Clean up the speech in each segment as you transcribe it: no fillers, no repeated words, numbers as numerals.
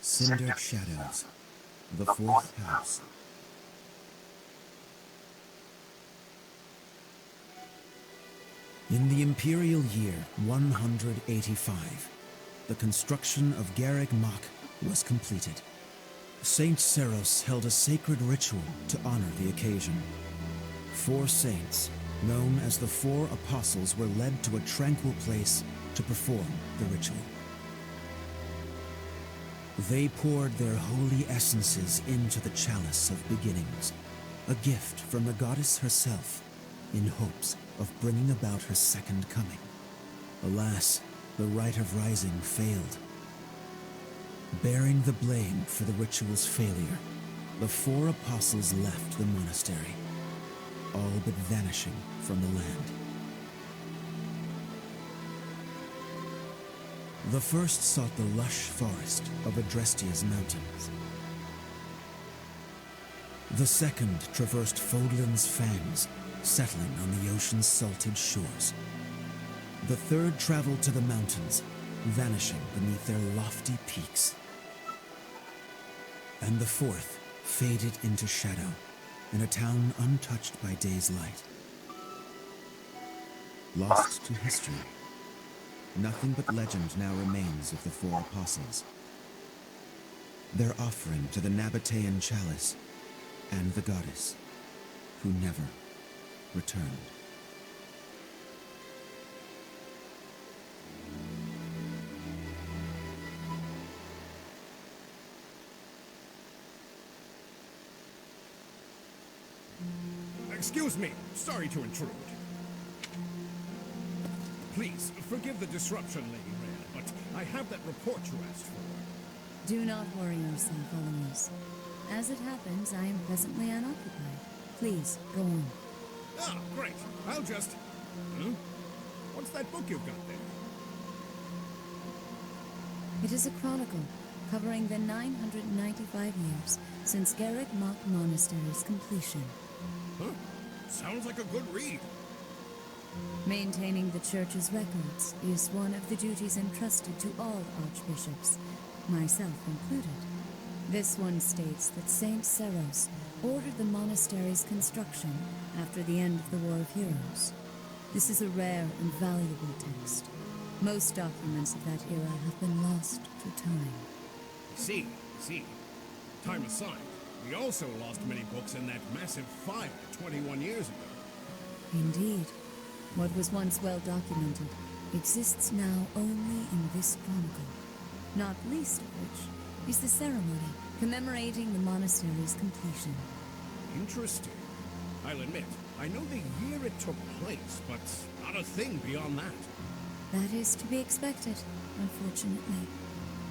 Cindered shadows, the fourth house. In the imperial year 185, the construction of Garreg Mach was completed. Saint Seros held a sacred ritual to honor the occasion. 4 saints, known as the 4 Apostles, were led to a tranquil place to perform the ritual. They poured their holy essences into the chalice of beginnings, a gift from the goddess herself, in hopes of bringing about her second coming. Alas, the rite of rising failed. Bearing the blame for the ritual's failure, the 4 apostles left the monastery, all but vanishing from the land. The first sought the lush forest of Adrestia's mountains. The second traversed Fodlan's fangs, settling on the ocean's salted shores. The third traveled to the mountains, vanishing beneath their lofty peaks. And the fourth faded into shadow, in a town untouched by day's light. Lost to history, nothing but legend now remains of the 4 apostles. Their offering to the Nabatean chalice and the goddess, who never returned. Excuse me, sorry to intrude. Please, forgive the disruption, Lady Rhea, but I have that report you asked for. Do not worry yourself, Eloise. As it happens, I am presently unoccupied. Please, go on. Ah, great. I'll just... What's that book you've got there? It is a chronicle covering the 995 years since Garreg Mach Monastery's completion. Huh? Sounds like a good read. Maintaining the church's records is one of the duties entrusted to all archbishops, myself included. This one states that Saint Seros ordered the monastery's construction after the end of the War of Heroes. This is a rare and valuable text. Most documents of that era have been lost to time. See. Time aside, we also lost many books in that massive fire 21 years ago. Indeed. What was once well documented exists now only in this chronicle, not least of which is the ceremony commemorating the monastery's completion. Interesting. I'll admit, I know the year it took place, but not a thing beyond that. That is to be expected, unfortunately.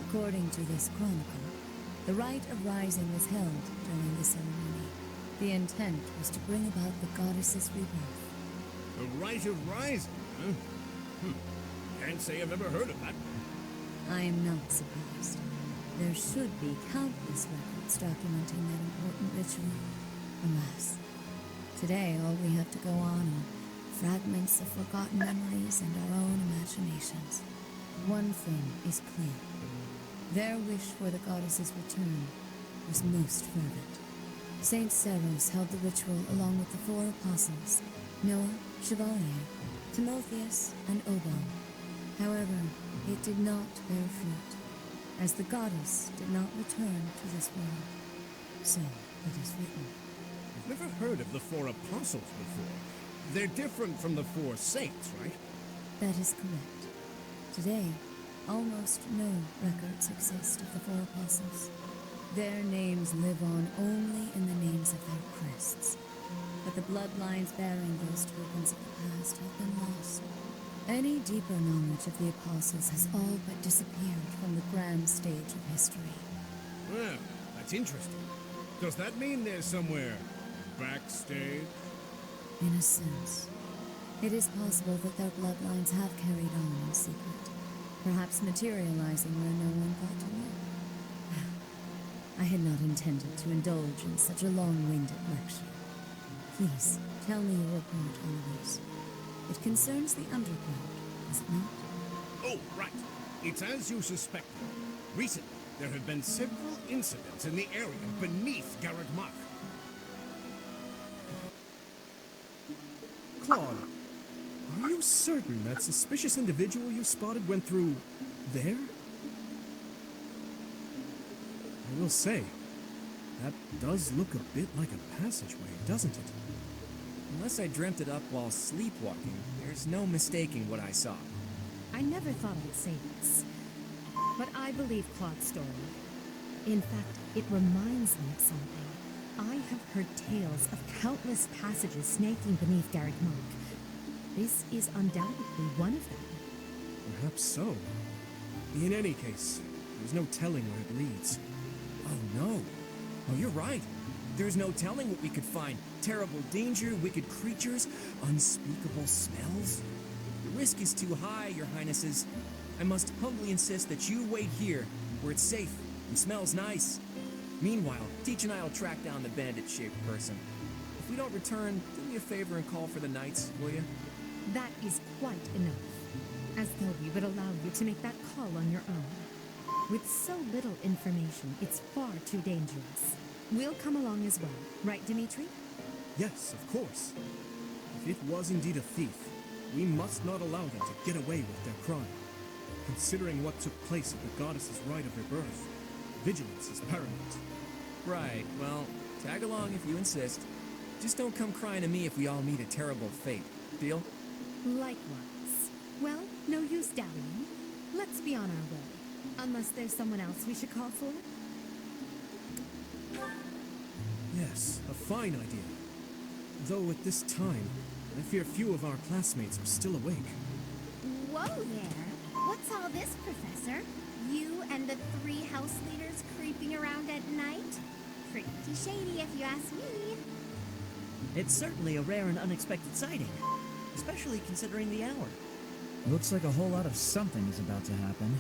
According to this chronicle, the rite of rising was held during the ceremony. The intent was to bring about the goddess's rebirth. The rite of rising, huh? Can't say I've ever heard of that. I am not surprised. There should be countless records documenting that important ritual. Alas, today all we have to go on are fragments of forgotten memories and our own imaginations. One thing is clear. Their wish for the goddess's return was most fervent. Saint Seros held the ritual along with the 4 apostles, Noah, Chevalier, Timotheus, and Obon. However, it did not bear fruit, as the goddess did not return to this world. So it is written. I've never heard of the 4 apostles before. They're different from the 4 saints, right? That is correct. Today, almost no records exist of the 4 apostles. Their names live on only in the names of their crests. But the bloodlines bearing those tokens of the past have been lost. Any deeper knowledge of the apostles has all but disappeared from the grand stage of history. Well, that's interesting. Does that mean there's somewhere backstage? In a sense. It is possible that their bloodlines have carried on in secret, perhaps materializing where no one thought to look. I had not intended to indulge in such a long-winded lecture. Please, tell me your report, Eloise. It concerns the underground, does it not? Oh, right. It's as you suspected. Recently, There have been several incidents in the area beneath Garreg Mach. Claude, are you certain that suspicious individual you spotted went through there? I will say, that does look a bit like a passageway, doesn't it? Unless I dreamt it up while sleepwalking, there's no mistaking what I saw. I never thought I'd say this, but I believe Claude's story. In fact, it reminds me of something. I have heard tales of countless passages snaking beneath Garreg Mach. This is undoubtedly one of them. Perhaps so. In any case, there's no telling where it leads. Oh no. Oh, you're right. There's no telling what we could find. Terrible danger, wicked creatures, unspeakable smells. The risk is too high, your highnesses. I must humbly insist that you wait here, where it's safe and smells nice. Meanwhile, Teach and I will track down the bandit-shaped person. If we don't return, do me a favor and call for the knights, will you? That is quite enough. As though we would allow you to make that call on your own. With so little information, it's far too dangerous. We'll come along as well, right, Dimitri? Yes, of course. If it was indeed a thief, we must not allow them to get away with their crime. Considering what took place at the goddess's rite of rebirth, vigilance is paramount. Right, well, tag along if you insist. Just don't come crying to me if we all meet a terrible fate. Deal? Likewise. Well, no use dallying. Let's be on our way. Unless there's someone else we should call for? Yes, a fine idea. Though at this time, I fear few of our classmates are still awake. Whoa there! What's all this, Professor? You and the 3 house leaders creeping around at night? Pretty shady if you ask me. It's certainly a rare and unexpected sighting, especially considering the hour. Looks like a whole lot of something is about to happen.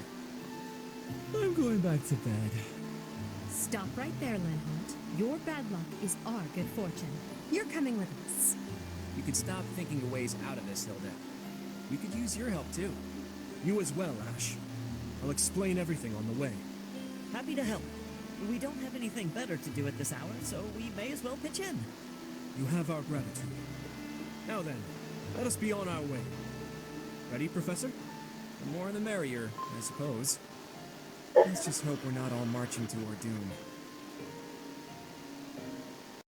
I'm going back to bed. Stop right there, Lenhart. Your bad luck is our good fortune. You're coming with us. You could stop thinking of ways out of this, Hilda. We could use your help, too. You as well, Ash. I'll explain everything on the way. Happy to help. We don't have anything better to do at this hour, so we may as well pitch in. You have our gratitude. Now then, let us be on our way. Ready, Professor? The more the merrier, I suppose. Let's just hope we're not all marching to our doom.